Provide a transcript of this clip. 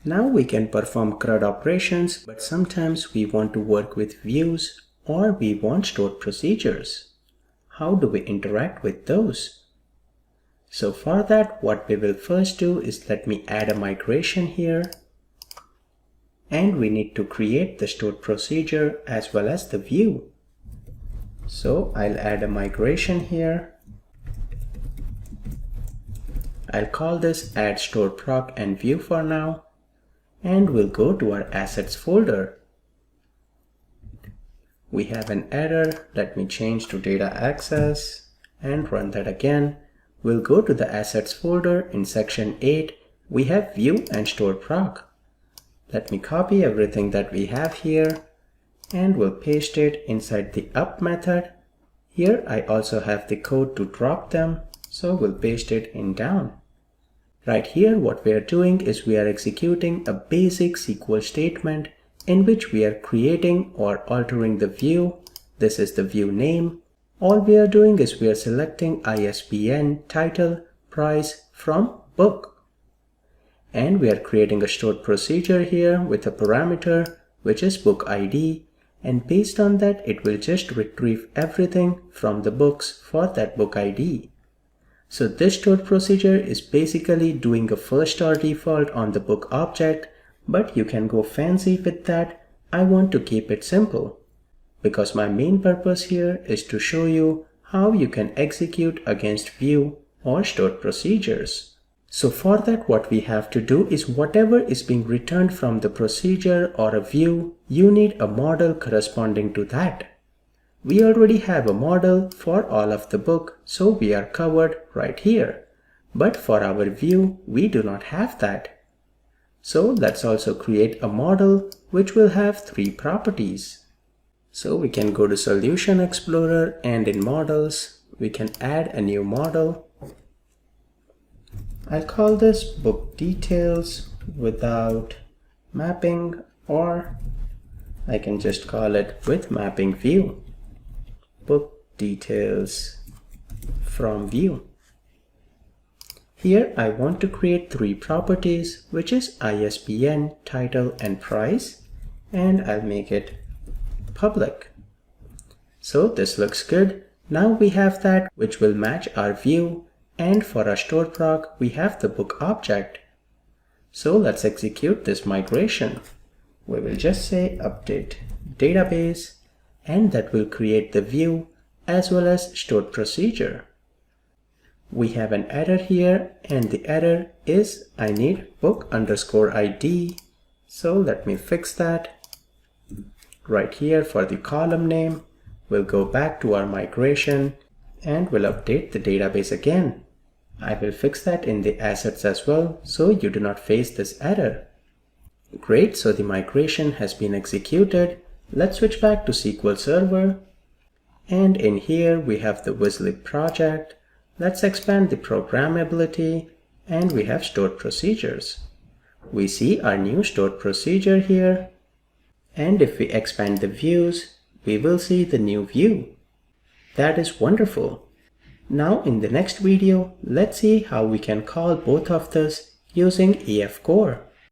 Now we can perform CRUD operations, but sometimes we want to work with views or we want stored procedures. How do we interact with those? So for that, what we will first do is let me add a migration here. And we need to create the stored procedure as well as the view. So I'll add a migration here. I'll call this add stored proc and view for now. And we'll go to our assets folder. We have an error. Let me change to data access and run that again. We'll go to the assets folder. In section 8, we have view and stored proc. Let me copy everything that we have here and we'll paste it inside the up method. Here I also have the code to drop them, so we'll paste it in down. Right here, what we are doing is we are executing a basic SQL statement in which we are creating or altering the view. This is the view name. All we are doing is we are selecting ISBN, title, price from book. And we are creating a stored procedure here with a parameter which is book ID. And based on that, it will just retrieve everything from the books for that book ID. So this stored procedure is basically doing a first or default on the book object, but you can go fancy with that. I want to keep it simple because my main purpose here is to show you how you can execute against view or stored procedures. So for that, what we have to do is whatever is being returned from the procedure or a view, you need a model corresponding to that. We already have a model for all of the book, so we are covered right here. But for our view, we do not have that. So let's also create a model which will have 3 properties. So we can go to Solution Explorer and in Models, we can add a new model. I'll call this book details without mapping, or I can just call it with mapping view. Book details from view. Here I want to create 3 properties, which is ISBN, title and price, and I'll make it public. So this looks good. Now we have that which will match our view, and for our stored proc we have the book object. So let's execute this migration. We will just say update database, and that will create the view as well as stored procedure. We have an error here, and the error is I need book_ID. So let me fix that. Right here for the column name, we'll go back to our migration and we'll update the database again. I will fix that in the assets as well, so you do not face this error. Great, so the migration has been executed. Let's switch back to SQL Server. And in here we have the Wizlib project. Let's expand the programmability, and we have stored procedures. We see our new stored procedure here. And if we expand the views, we will see the new view. That is wonderful. Now in the next video, let's see how we can call both of this using EF Core.